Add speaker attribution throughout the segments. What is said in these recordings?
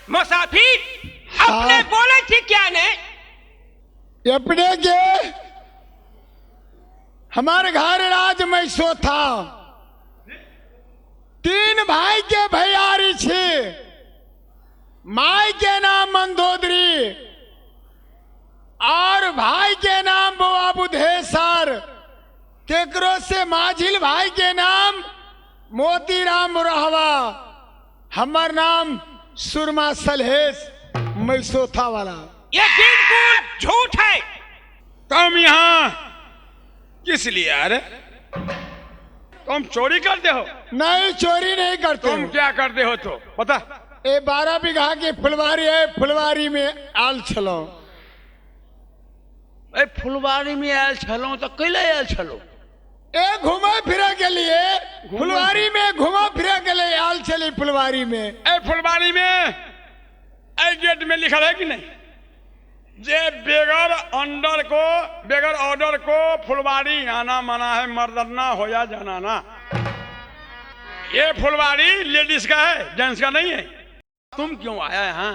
Speaker 1: मुसाफिर अपने बोले थे क्या ने?
Speaker 2: अपने के हमारे घर राज में सो था, 3 भाई के भैयारी छे, माई के नाम मंदोदरी और भाई के नाम बुआ बुधेसर, केकरो से माझिल भाई के नाम मोतीराम रहवा, हमार नाम सुरमा सलहेश मैसोथा वाला।
Speaker 1: ये बिल्कुल झूठ है।
Speaker 3: तुम यहाँ किस लिए आ रहे? तुम चोरी करते हो?
Speaker 2: नहीं, चोरी नहीं करते।
Speaker 3: तुम क्या करते हो तो पता?
Speaker 2: ये 12 बीघा की फुलवारी है, फुलवारी में आल छलो।
Speaker 3: फुलवारी में आयल छलो तो कैले आयल छलो?
Speaker 2: ए घुमा फिरा के लिए फुलवारी में घुमा फिरा के लिए आल चली फुलवारी में।
Speaker 3: ए फुलवारी में ए गेट में लिखा है कि नहीं जे बेगर अंडर को बेगर ऑर्डर को फुलवारी आना मना है, मर्दाना हो या जनाना। ये फुलवारी लेडीज का है, जेंट्स का नहीं है। तुम क्यों आया यहाँ?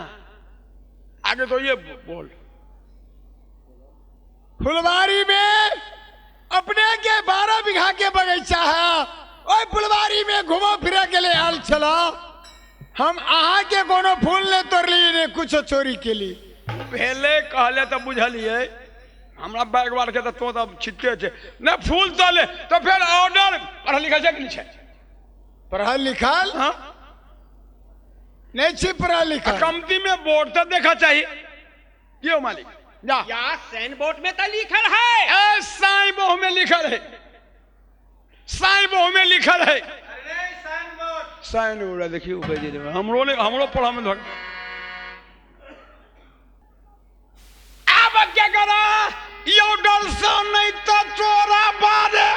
Speaker 3: आगे तो ये बोल।
Speaker 2: फुलवारी में अपने के 12 बीघा के बगीचा है, और फुलवारी में घुमा फिरा के लिए आल चला। हम आहा के कोनो फूल ने तोड़ ली ने कुछ चोरी के लिए।
Speaker 3: पहले कहले तो बुझलिए, हमरा बैग बार के तो तब छिटके छे न फूल तोले तो फिर ऑर्डर पढ़ल लिखल छै कि नहीं छै?
Speaker 2: पढ़ल लिखल
Speaker 3: हाँ?
Speaker 2: नहीं छी पढ़ल लिखल।
Speaker 3: कमती में बोर्ड तो देखा चाहिए। क्यों मालिक जा
Speaker 1: या सैन बोर्ड में तो लिखल है।
Speaker 3: साईं बहु में लिखल है, साईं बहु में लिखल है। साईं बोर्ड देखिए हमरो पढ़ा में धोखा। अब क्या करा यो डर से नहीं तो चोरा बारे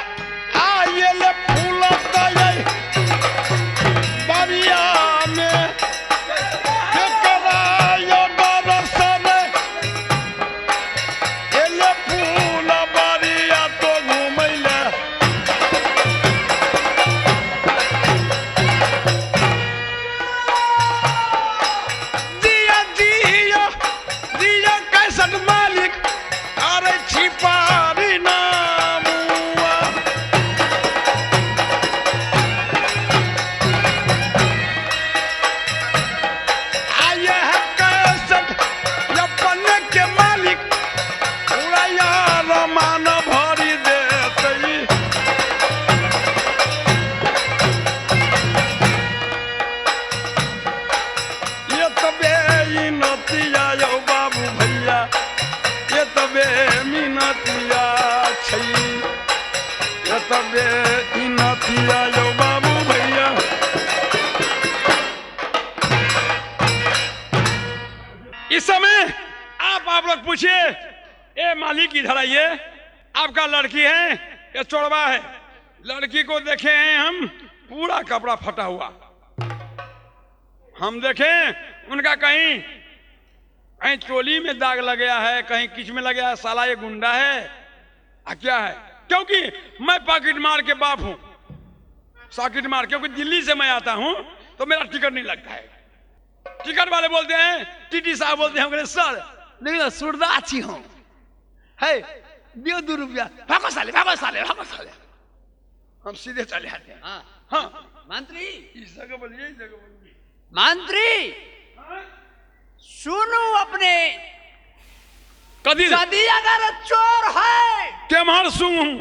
Speaker 3: आये ले फूल तले बरिया में के करा यो डर से ले फूल बरिया तो घूमैले। दिया दिया दिया कैसन मालिक अरे छिपारी नामुआ। आये है कैसन अपन के मालिक पूरा यार मान भरी देते। ये तो बेइनतिया यो बाबू भैया, ये तो बेमिनतिया छै, ये तो बेइनतिया यो बाबू भैया। इस समय आप लोग पूछिए, ए मालिक इधर आइए, आपका लड़की है या चोरवा है? लड़की को देखे हैं हम पूरा कपड़ा फटा हुआ, हम देखें उनका कहीं कहीं चोली में दाग लग गया है, कहीं किच में लग गया है, साला ये गुंडा है क्या है? क्योंकि मैं पॉकेट मार के बाप हूं, सॉकेट मार, क्योंकि दिल्ली से मैं आता हूं तो मेरा टिकट नहीं लगता है। टिकट वाले बोलते हैं, टीटी साहब बोलते हैं सर नहीं सुरदाची हूं है, दियो 2 रुपया, भागो साले भागो साले भागो साले। हम सीधे चले आते हैं। हाँ
Speaker 1: मंत्री,
Speaker 3: इस जगह बोलिए, इस जगह बोलिए।
Speaker 1: मंत्री सुनो, अपने
Speaker 3: कदी
Speaker 1: यदि अगर चोर है
Speaker 3: के मार सुंग हूं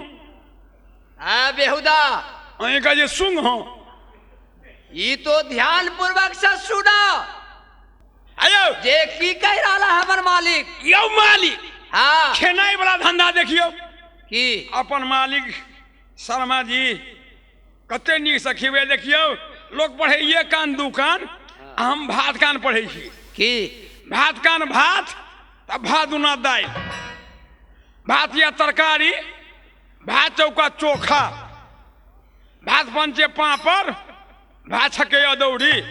Speaker 1: बेहुदा,
Speaker 3: अं का ये सुंग हो।
Speaker 1: ये तो ध्यान पूर्वक से सुना।
Speaker 3: आयो
Speaker 1: जे की कह रहा हमर मालिक।
Speaker 3: यो मालिक
Speaker 1: हाँ
Speaker 3: खेनाई वाला धंधा देखियो
Speaker 1: की
Speaker 3: अपन मालिक शर्मा जी कते नीक से खिबे। देखियो लोग पढ़े ये कान दुकान, हम भात कान पढ़े छी
Speaker 1: की
Speaker 3: भात कान भात, तब भात दुना दाल, भात या तरकारी, भात चौका चोखा, भात पंचे पापड़, भात छके अदौड़ी,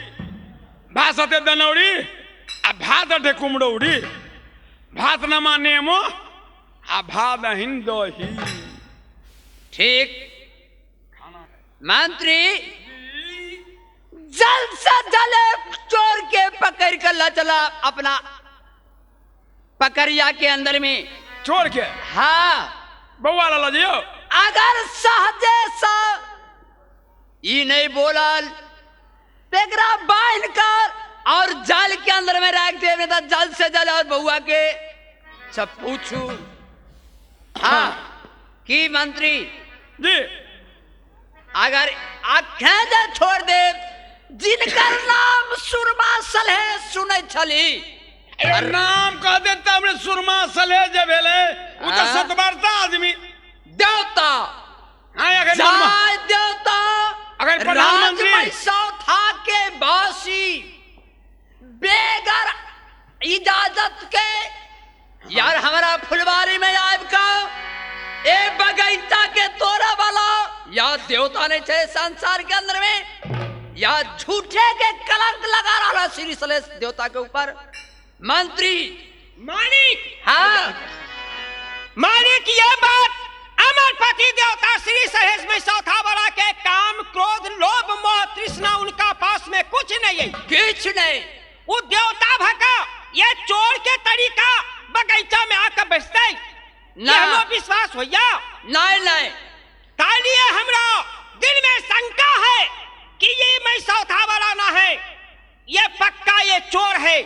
Speaker 3: भात सते दनौड़ी, आ भात अठे कुमड़ौड़ी, भात नमा नेमो, आ भात अहिन दही।
Speaker 1: ठीक। मंत्री जल्द से जल्द चोर के पकड़ कर ला चला अपना पकड़िया के अंदर में।
Speaker 3: छोड़ के
Speaker 1: हाँ,
Speaker 3: बउआ ला जियो।
Speaker 1: अगर सहजे सा ई नहीं बोलल तेरा बांध कर और जाल के अंदर में रख दे, मैं तो जल्द से जल्द और बउआ के सब पूछू। हाँ कि मंत्री
Speaker 3: जी
Speaker 1: अगर आंखें जे छोड़ दे जिनका नाम सुरमा सलहे सुने छली,
Speaker 3: अरे नाम कह देता हमने सुरमा सलहे जे भेले उ तो सतबरता आदमी
Speaker 1: देवता।
Speaker 3: हाँ अगर
Speaker 1: जय देवता
Speaker 3: अगर प्रधानमंत्री
Speaker 1: था के बासी बेगर इजाजत के यार हमारा फुलवारी में आब का ए बगीचा के तोड़ा वाला या देवता ने छे संसार के अंदर में या झूठे के कलंक लगा रहा श्री सलेश देवता के ऊपर। मंत्री
Speaker 4: मालिक,
Speaker 1: हाँ
Speaker 4: मालिक ये बात अमर पति देवता श्री सहेश में सौथावरा के काम क्रोध लोभ मोह तृष्णा उनका पास में कुछ नहीं है।
Speaker 1: कुछ नहीं।
Speaker 4: वो देवता भका ये चोर के तरीका बगीचा में आकर बैठते
Speaker 1: ना
Speaker 4: विश्वास होया
Speaker 1: नहीं नहीं
Speaker 4: तालिए हमरा दिल में शंका है कि ये मैं सौथावरा ना है, ये पक्का ये चोर है।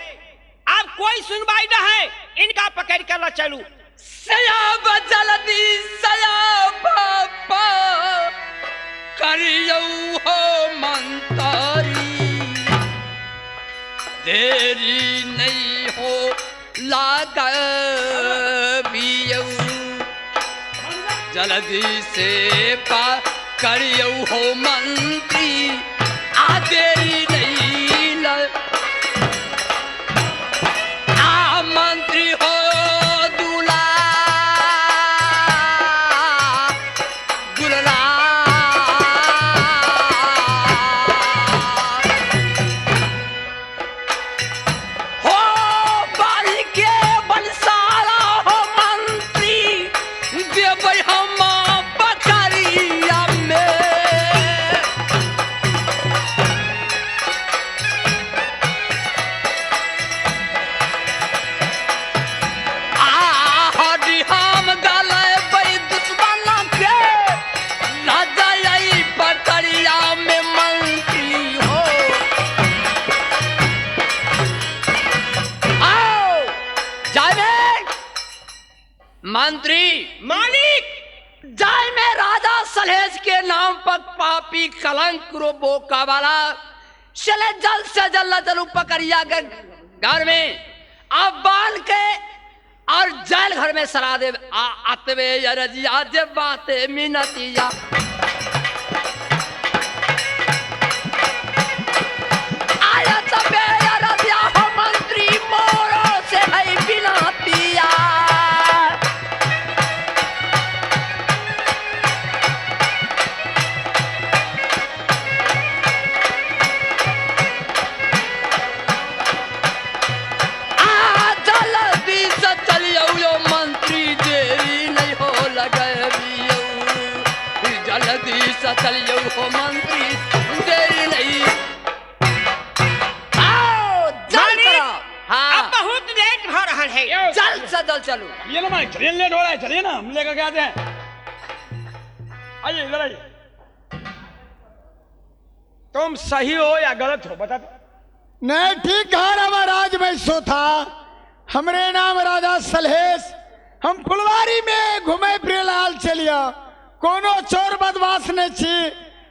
Speaker 4: अब कोई सुनवाई न है, इनका पकड़ कर न चलू।
Speaker 1: सयाब जल्दी सयाब करियो हो मंतारी, देरी नहीं हो लागा बियो, जल्दी से पा करियो हो मंत्री, आ देरी नहीं ल आ मंत्री हो दूल्हा गुलरा हो बारी के बंसारा हो मंत्री देबै हम बकरिया में। हड्डी हम गलेबै दुश्मन के राजा बकरिया में मंत्री हो। आओ जाए मंत्री
Speaker 4: मालिक
Speaker 1: जाय में राजा सलहेश के नाम पर पापी कलंक रो बोका वाला चले जल्द से जल्द चलू पकड़िया के घर में अब बांध के और जेल घर में सरा दे आतवे रजिया जे बाते मिनतिया। आया तबे रजिया हो मंत्री मोरो से है बिनतिया। जल्दी से चलियो हो मंत्री देरी नहीं। आओ जल्द करो। हाँ
Speaker 4: अब बहुत लेट हो रहा है।
Speaker 1: जल्द से जल्द चलो।
Speaker 3: ये ना मालिक ट्रेन लेट हो रहा है, चलिए ना हम लेकर के आते हैं। आइए इधर आइए। तुम सही हो या गलत हो बता दो।
Speaker 2: नहीं ठीक घर हमारा राज में सो था। हमरे नाम राजा सलहेश, हम फुलवारी में घूमे फिरे लाल चलिया, कोनो चोर बदमाश ने छी,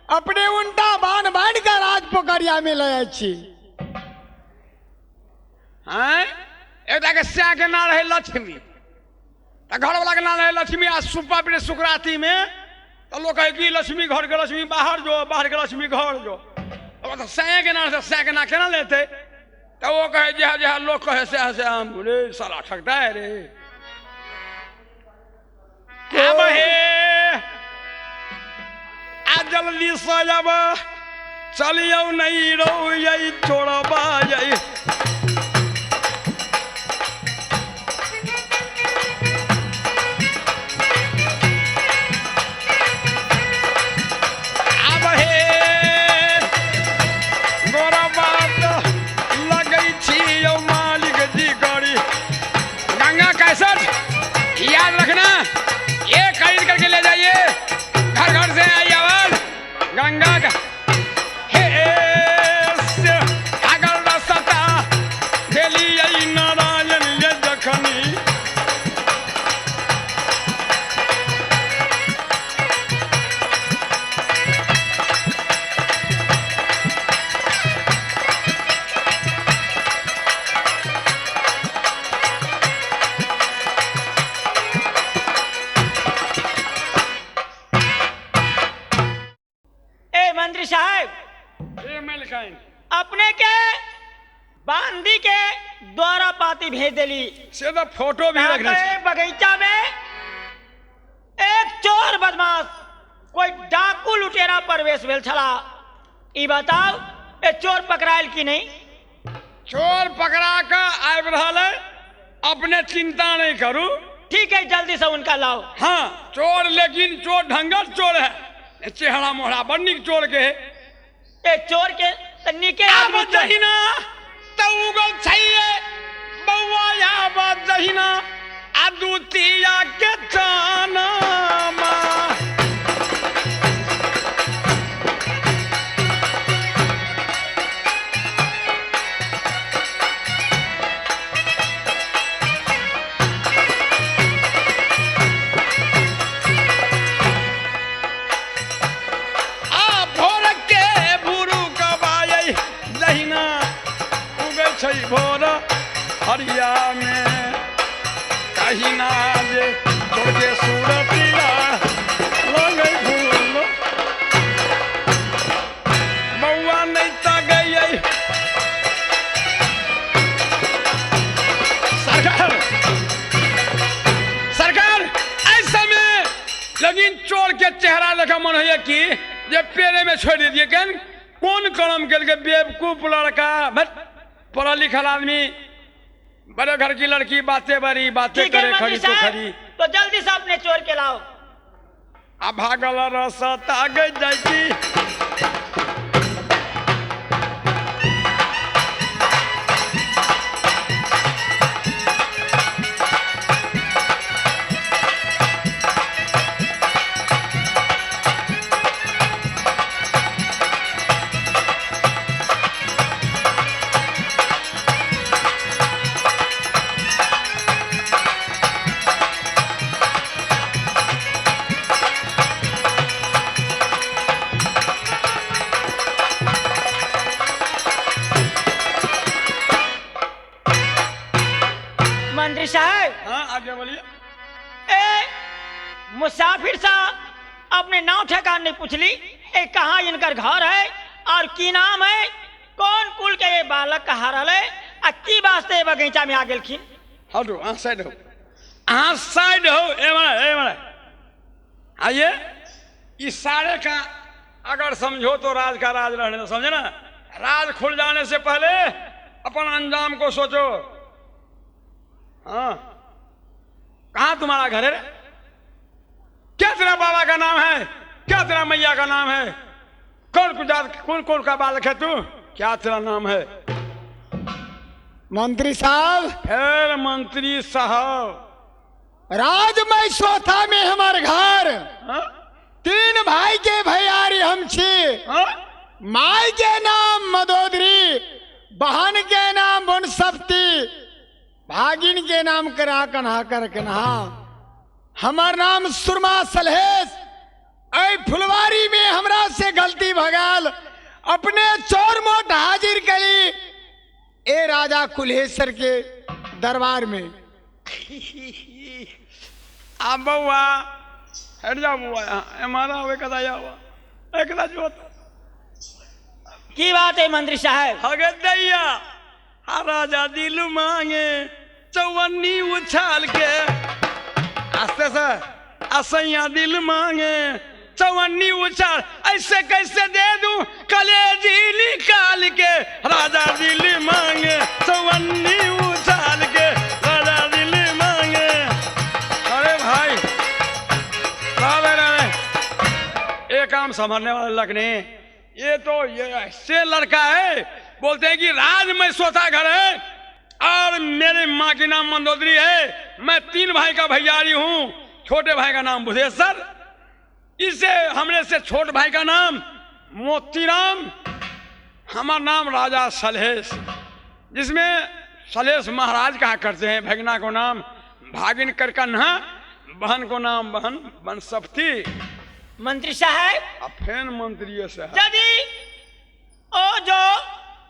Speaker 2: अपने उल्टा बांध बांध कर राज पोखरिया में ले छी।
Speaker 3: हैं एक के स्या के ना रहे लक्ष्मी, तो घर वाला के ना रहे लक्ष्मी। आज सुपा पे सुकराती में तो लोग कहे कि लक्ष्मी घर के लक्ष्मी बाहर जो, बाहर के लक्ष्मी घर जो। अब तो स्या के ना स्या के ना केना लेते, तो वो कहे जहाँ जहाँ लोग कहे स्या से हम बोले साला ठगता है रे। अब हे आ जल्दी से जब चलियो नहीं रो यही छोड़बा यही। अब हे
Speaker 4: मंत्री साहब
Speaker 3: ए मलिकाइन
Speaker 4: अपने के बांदी के द्वारा पाती भेज देली
Speaker 3: से तो फोटो भी रखना चाहिए।
Speaker 4: बगीचा में एक चोर बदमाश कोई डाकू लुटेरा प्रवेश भेल छला। ई बताओ ए चोर पकड़ायल की नहीं?
Speaker 3: चोर पकड़ा का आब रहा है, अपने चिंता नहीं करू।
Speaker 4: ठीक है जल्दी से उनका लाओ।
Speaker 3: हाँ चोर, लेकिन चोर ढंगर चोर है, चेहरा मोहरा बड़ निक चोर के है।
Speaker 4: ए चोर के तन्नी के
Speaker 3: अब जहिना तो उगल छैये बउआ आब जहिना आ दूतिया के जाना भोर हरिया में कहीं ना जे तोड़के सूरतिया लगे फूल बउआ नहीं ता गई सरकार ऐसा में, लेकिन चोर के चेहरा देखा मन है कि जे पेड़े में छोड़ दिए कन कौन कलम के बेवकूफ लड़का पढ़ा लिखा आदमी, बड़े घर की लड़की बातें बड़ी बातें करे खड़ी तो खड़ी।
Speaker 4: तो जल्दी से अपने चोर के लाओ।
Speaker 3: अब भागल रसता गई जाती
Speaker 4: साहब।
Speaker 3: हाँ आगे बोलिए।
Speaker 4: मुसाफिर सा अपने नाव ठिकाना नहीं पूछली, कहाँ इनकर घर है और की नाम है, कौन कुल के ये बालक कहा रहे आ की वास्ते बगीचा में आ गेलखिन?
Speaker 3: हटो साइड हो, साइड हो। आइए, इस सारे का अगर समझो तो राज का राज रहने दो, समझे ना। राज खुल जाने से पहले अपन अंजाम को सोचो। हाँ, कहाँ तुम्हारा घर है? क्या तेरा बाबा का नाम है? क्या तेरा मैया का नाम है? कौन का बालक है तू? क्या तेरा नाम है?
Speaker 2: मंत्री साहब।
Speaker 3: फिर मंत्री साहब,
Speaker 2: राजमय सोथा में हमार घर।
Speaker 3: हाँ?
Speaker 2: 3 भाई के भैयारी हम छी।
Speaker 3: हाँ?
Speaker 2: माई के नाम मदोदरी, बहन के नाम बनसप्ती, भागिन के नाम करा कन्हा कर कन्हा। हमार नाम सुरमा सलहेश। ऐ फुलवारी में हमरा से गलती भगाल, अपने चोर मोट हाजिर करी ए राजा कुल्हेश्वर के दरबार में।
Speaker 3: अब बउआ हट जा बुआ, हमारा हुए कदा हुआ एक जो
Speaker 4: की बात है मंत्री साहब?
Speaker 3: हगे दैया हा राजा दिल मांगे चौवन्नी उछाल के, आस्ते से असैया दिल मांगे चौवन्नी उछाल, ऐसे कैसे दे दूं कलेजी निकाल के। राजा दिल मांगे चौवन्नी उछाल के, राजा दिल मांगे। अरे भाई एक काम संभलने वाले लगने, ये तो ये ऐसे लड़का है, बोलते हैं कि राज में सोता घर है और मेरी माँ की नाम मंदोदरी है। मैं 3 भाई का भैयारी हूँ, छोटे भाई का नाम बुधेश्वर, इसे हमने से छोटे भाई का नाम मोतीराम, हमारा नाम राजा सलहेश, जिसमें सलहेश महाराज कहा करते हैं। भगना को नाम भागिन कर कन्हा, बहन को नाम बहन बनसप्ती।
Speaker 4: मंत्री साहब,
Speaker 3: फेन मंत्री से
Speaker 4: यदि ओ जो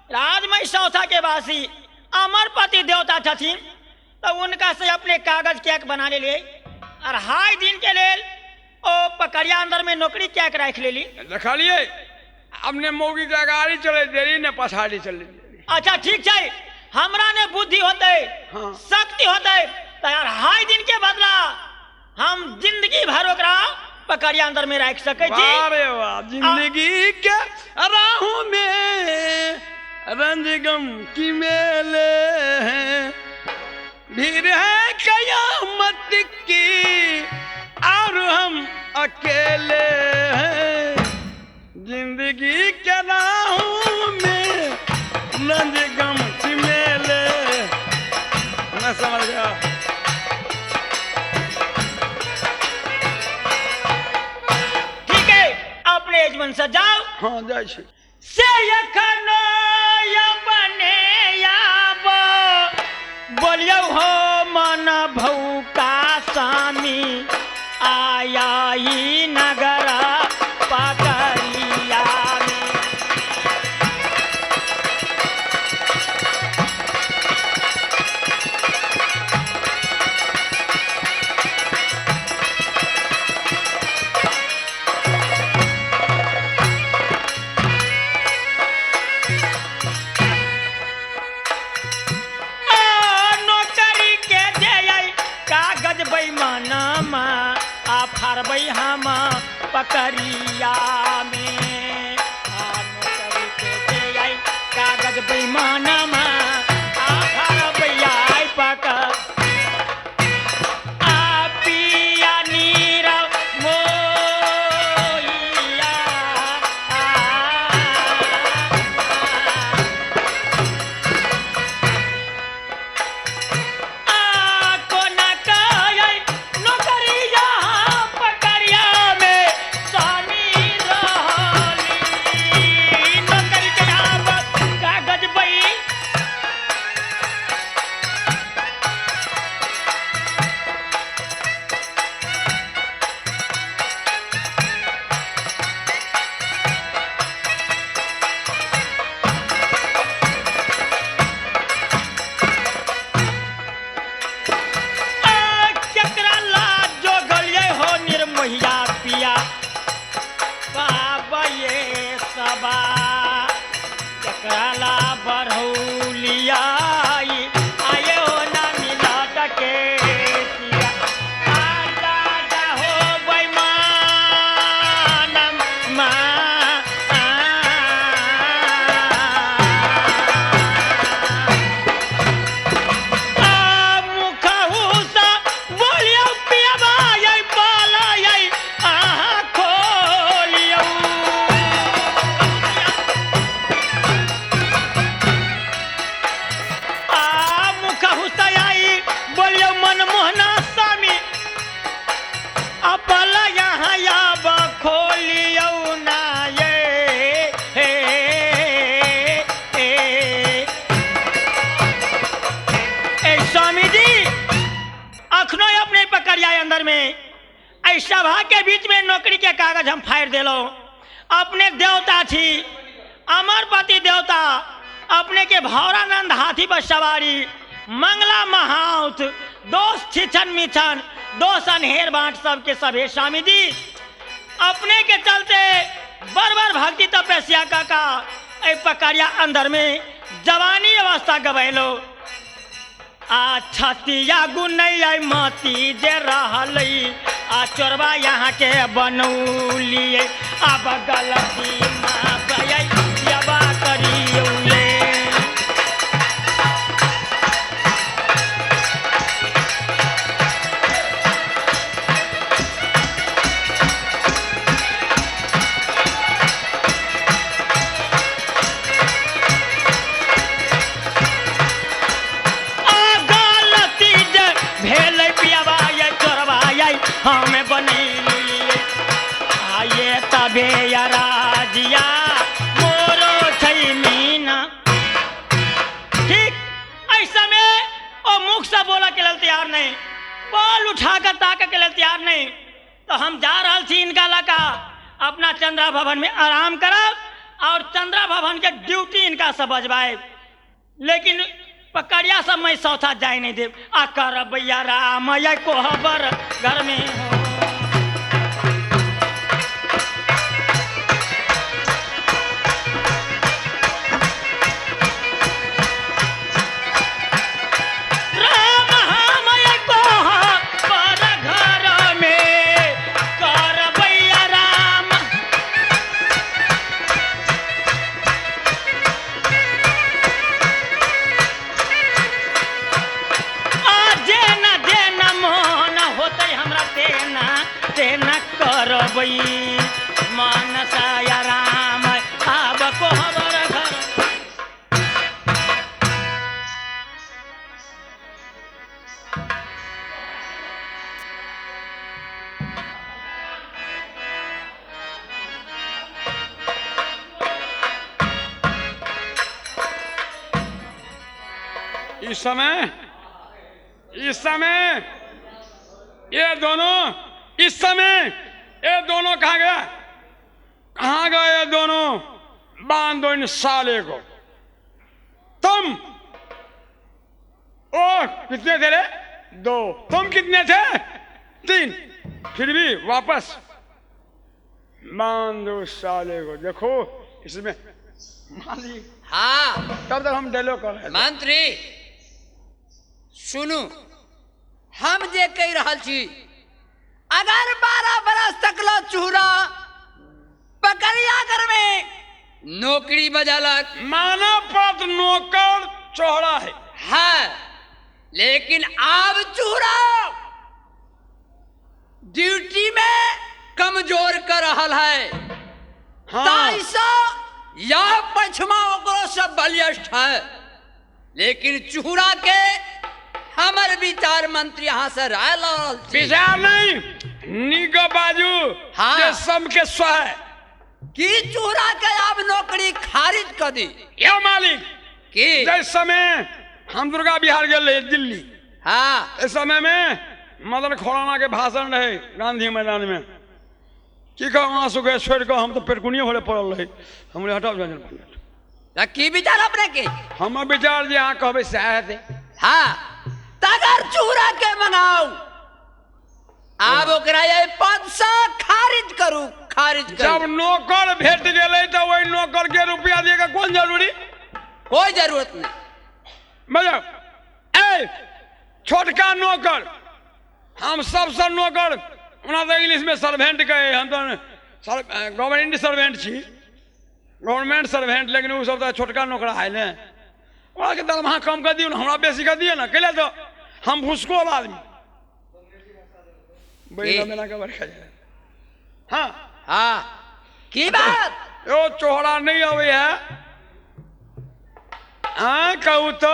Speaker 4: राजमय सौथा के वासी अमरपति देवता थी तो उनका से अपने कागज क्या बना ले और हाई दिन के लिए ओ पकड़िया अंदर में नौकरी क्या रख ले ली।
Speaker 3: लिखा लिए अपने मौगी के गाड़ी चले देरी ने पछाड़ी चले देरी।
Speaker 4: अच्छा ठीक है, हमरा ने बुद्धि होते
Speaker 3: हाँ।
Speaker 4: शक्ति होते तो यार हाई दिन के बदला हम जिंदगी भर ओकरा पकड़िया अंदर में रख सके छी।
Speaker 3: अरे वाह, जिंदगी के राहों में रंज गम की मेले हैं, भीड़ है कयामत की और हम अकेले हैं। जिंदगी के राहों में रंज गम की मेले। मैं समझ गया।
Speaker 4: ठीक है, अपने यजमान से जाओ।
Speaker 3: हाँ जाए छी।
Speaker 4: से यखनो या बने याब बोलियो हो मन भौका स्वामी आया ही नगर पकड़िया में। नौकरी के दे कागज बेईमानमा आ फरबै हम पकड़िया में। नौकरी के दे कागज बेईमानमा आ फरबै पकड़ आ पिया नीरव मोहिया कोना कहे नौकरिया पकड़िया में स्वामी रहली। नौकरी के आब कागज बई केकरा लाज जो गलिए हो निर्मोहिया पिया बाबा ये सबा। केकरा ला बढ़ौलिया आए हो ना मिलत के सिया। दादा हो बेईमानम मुखहु सा बोलियो पियबा ये बाला ये आहा खोलियो। मुखहु सा आई बोलियो मनमोहना स्वामी अपला यहाँ याब खोलियो ना ये हे ए स्वामी जी अखनो अपने पकड़िया अंदर में ऐ सभा के बीच में नौकरी के कागज हम फाड़ दिलो। अपने देवता छी अमरपति देवता, अपने के भौरानंद हाथी पर सवारी, मंगला महाउत, दोष छिछन मिछन, दोष अनहेर बांट सबके सभे स्वामी जी अपने के चलते बरबर भक्ति तपस्या का ऐ पकड़िया अंदर में जवानी अवस्था गवैलो। आ छतिया गुनैया मती जे रहलै आ चोरबा यहाँ के बनौलिए। अब गलती माफ यबा करियौले। हमें बनैलिए आये तबे या राजिया मोरो छै मीना। ठीक ऐसा में ओ मुख से बोला के लिए तैयार नहीं, बोल उठा कर ताक के लिए तैयार नहीं। तो हम जा रहा थी इनका लका अपना चंद्रा भवन में आराम करब और चंद्रा भवन के ड्यूटी इनका सब बजवाए। लेकिन पकड़िया सब मैं सौथा जाए नहीं दे आ कर भैया राम या कोहबर घर में हो। मानसाया राम आब को हमारा घर।
Speaker 3: इस समय ये दोनों कहाँ गया? कहाँ गए ये दोनों? बांध दो इन साले को। तुम कितने थे रे? 2। तुम कितने थे? 3। फिर भी वापस बांध दो साले को। देखो इसमें मालिक।
Speaker 1: हाँ
Speaker 3: तब तक हम डायलॉग कर रहे थे।
Speaker 1: मंत्री सुनू, हम जे कह रहा छी, अगर 12 बरस तक लो चूरा पकड़िया घर में नौकरी बजालक,
Speaker 3: मानव पद नौकर चौड़ा है।
Speaker 1: हाँ, लेकिन अब चूरा ड्यूटी में कमजोर कर रहा है। ताइसा या पछमा ओकरो सब बलिष्ठ है, लेकिन चूड़ा के हमर विचार मंत्री यहाँ से राय लाल
Speaker 3: विचार नहीं, निगो बाजू।
Speaker 1: हाँ।
Speaker 3: ये सब के स्व है
Speaker 1: कि चूड़ा के अब नौकरी खारिज कर दी।
Speaker 3: यो मालिक
Speaker 1: कि
Speaker 3: जिस समय हम दुर्गा बिहार गए दिल्ली,
Speaker 1: हाँ
Speaker 3: इस समय में मदन खुराना के भाषण रहे गांधी मैदान में। की कहो वहां से छोड़ कर हम तो पेटकुनिये होले पड़ल रहे। हमरे हटाओ जन
Speaker 1: की विचार अपने के?
Speaker 3: हम विचार जे यहाँ कहबे सह थे।
Speaker 1: हाँ, तगर चूड़ा के मंगाऊ, अब ओकरा ये पद से खारिज करू।
Speaker 3: जब नौकर भेट गए तो वही नौकर के रुपया देगा कौन जरूरी?
Speaker 1: कोई जरूरत नहीं।
Speaker 3: मतलब ए छोटका नौकर, हम सबसे नौकर उना तो इंग्लिश में सर्वेंट कहे। हम तो गवर्नमेंट सर्वेंट छी, गवर्नमेंट सर्वेंट, लेकिन वो सब तो छोटका नौकर है ने। वहाँ के दरमाहा कम कर दियो ना, हमरा बेसी कर दियो ना। कैले तो हम भूसकोल आदमी हाँ
Speaker 1: हाँ की बात?
Speaker 3: यो चोहरा नहीं आवे है। हाँ कहू तो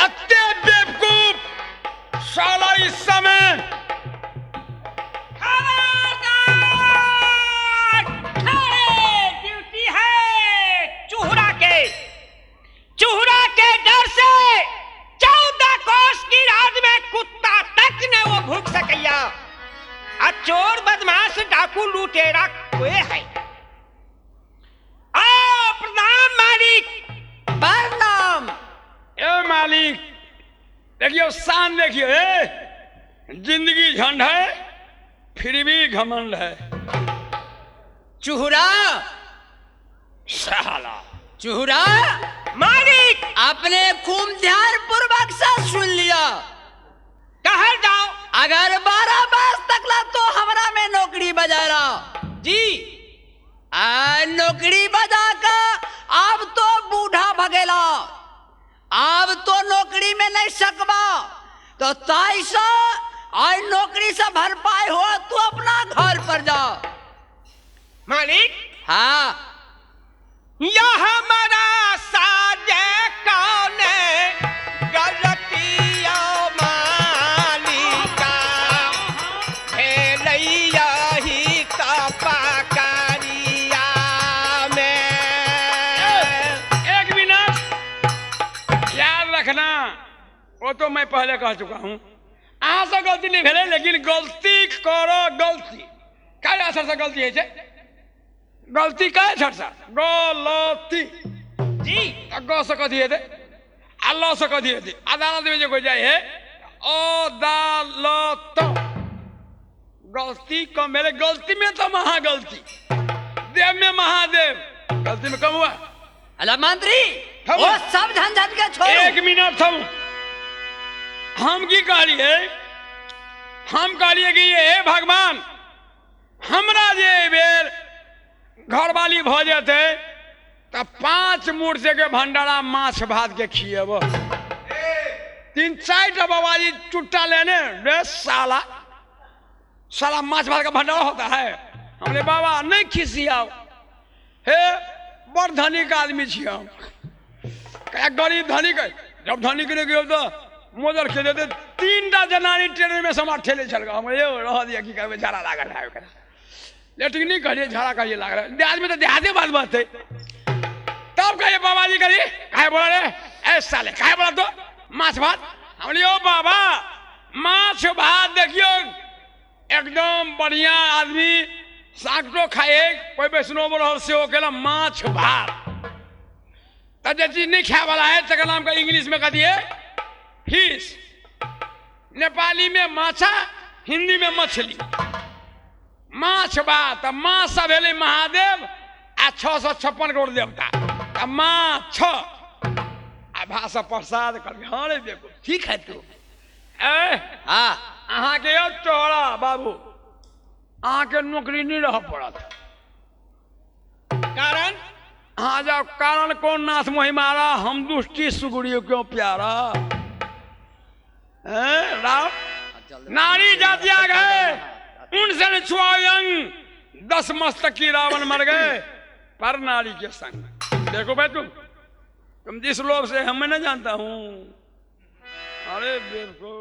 Speaker 3: अत्ते बेवकूफ साला इस समय
Speaker 4: ड्यूटी है चूहरा के डर से 14 कोस की रात में कुत्ता तक ने वो भूख सकैया। आ चोर बदमाश डाकू लुटेरा कोई है। प्रणाम मालिक।
Speaker 1: प्रणाम।
Speaker 3: ए मालिक देखियो शान देखियो। जिंदगी झंड है फिर भी घमंड है।
Speaker 1: चूहरा
Speaker 3: साला
Speaker 1: चूहरा
Speaker 4: मालिक
Speaker 1: अपने खूब ध्यान पूर्वक से सुन लिया।
Speaker 4: कहा जाओ।
Speaker 1: अगर 12 बरस तक ला तो हमरा में नौकरी बजा रहा
Speaker 4: जी।
Speaker 1: नौकरी बजा का अब तो बूढ़ा भगेला, अब तो नौकरी में नहीं सकबा। तो ताइसा आज नौकरी से भरपाई हो तू अपना घर पर जा।
Speaker 4: मालिक
Speaker 1: हाँ,
Speaker 4: यह हमारा साजे कौन गलतिया मालिका भेलैया ही कपाकरिया में।
Speaker 3: एक मिनट याद रखना, वो तो मैं पहले कह चुका हूं। अहाँ से गलती नहीं भेले, लेकिन गलती करो। गलती क्या असर से गलती है? गलती का है छट सा गलती
Speaker 4: जी।
Speaker 3: गौ से कथी है अल्लाह से कथी है? अदालत में जो कोई जाए है अदालत। गलती कम मेरे, गलती में तो महागलती, देव में महादेव। गलती में कम हुआ।
Speaker 1: अला मंत्री
Speaker 3: हम-
Speaker 1: वो सब झंझट के छोड़।
Speaker 3: एक मिनट थम। हम की कहलिए? हम कहलिए कि ये भगवान हमरा जे बेर घर वाली भ जाते तो 5 मूर्ति के भंडारा माछ भात के खिएब। 3-4 बाबाजी चुट्टा लेने रे साला माछ भात का भंडारा होता है। हमने बाबा नहीं खिसियाओ, हे बड़ धनिक आदमी छिया, क्या गरीब धनिक है, जब धनिक ने गयो तो मोजर के देते 3टा जनानी ट्रेन में समा ठेले चल गया, हमने ये रह दिया कि कभी झाड़ा लगा रहा है, लेकिन नहीं करिए झाड़ा करिए लग रहा है, देहात में तो देहाते बात है, तब कहिए बाबा जी करिए, काहे बोला रे, ऐसा ले, काहे बोला तो माछ भात, हमने ओ बाबा माछ भात देखियो एकदम बढ़िया आदमी सागटो खाए, कोई वैष्णो बोल से हो केला माछ भात, तो जो चीज नहीं खाए वाला है तक नाम का इंग्लिश में कह दिए फिश, नेपाली में माछा, हिंदी में मछली, माछ भात, माँ सब है महादेव आ 656 करोड़ देवता, माछ आ भाषा प्रसाद कर, हाँ रे देखो
Speaker 1: ठीक है तू।
Speaker 3: हाँ अहाँ के चौड़ा बाबू, अहाँ के नौकरी नहीं रह पड़त,
Speaker 4: कारण
Speaker 3: हाँ जाओ कारण कौन नाथ मोहि मारा, हम दुष्टि सुगुड़ियों क्यों प्यारा, राव नारी जातिया गए उनसे छुआयंग 10 मस्तक की रावण मर गए पर नारी के संग। देखो भाई तुम जिस लोग से हमें न जानता हूं, अरे देखो